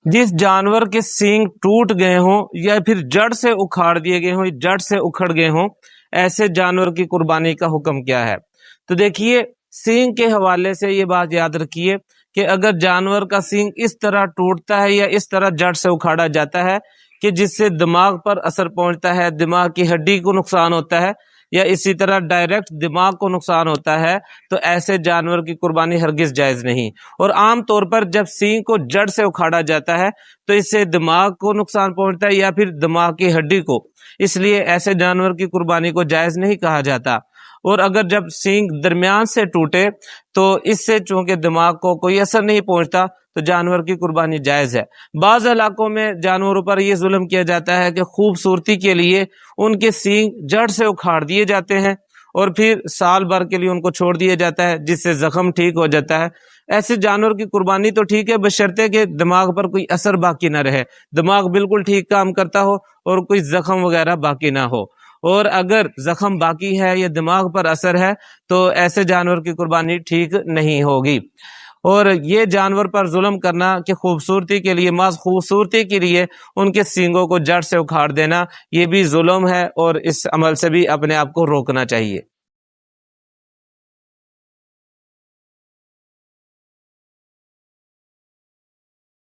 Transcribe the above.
जिस जानवर के सींग टूट गए हों या फिर जड़ से उखाड़ दिए गए हों, जड़ से उखड़ गए हों, ऐसे जानवर की कुर्बानी का हुक्म क्या है। तो देखिए, सींग के हवाले से ये बात याद रखिए कि अगर जानवर का सींग इस तरह टूटता है या इस तरह जड़ से उखाड़ा जाता है कि जिससे दिमाग पर असर पहुंचता है, दिमाग की हड्डी को नुकसान होता है, या इसी तरह डायरेक्ट दिमाग को नुकसान होता है, तो ऐसे जानवर की कुर्बानी हरगिज जायज नहीं। और आम तौर पर जब सींग को जड़ से उखाड़ा जाता है तो इससे दिमाग को नुकसान पहुंचता है या फिर दिमाग की हड्डी को, इसलिए ऐसे जानवर की कुर्बानी को जायज नहीं कहा जाता। और अगर जब सींग दरमियान से टूटे तो इससे चूंकि दिमाग को कोई असर नहीं पहुंचता तो जानवर की कुर्बानी जायज है। बाज़ इलाकों में जानवरों पर यह जुल्म किया जाता है कि खूबसूरती के लिए उनके सींग जड़ से उखाड़ दिए जाते हैं और फिर साल भर के लिए उनको छोड़ दिया जाता है, जिससे जख्म ठीक हो जाता है। ऐसे जानवर की कुर्बानी तो ठीक है, बशर्ते कि दिमाग पर कोई असर बाकी ना रहे, दिमाग बिल्कुल ठीक काम करता हो और कोई जख्म वगैरह बाकी ना हो। और अगर जख्म बाकी है या दिमाग पर असर है तो ऐसे जानवर की कुर्बानी ठीक नहीं होगी। और ये जानवर पर जुल्म करना कि खूबसूरती के लिए, महज खूबसूरती के लिए उनके सींगों को जड़ से उखाड़ देना, ये भी जुल्म है और इस अमल से भी अपने आप को रोकना चाहिए।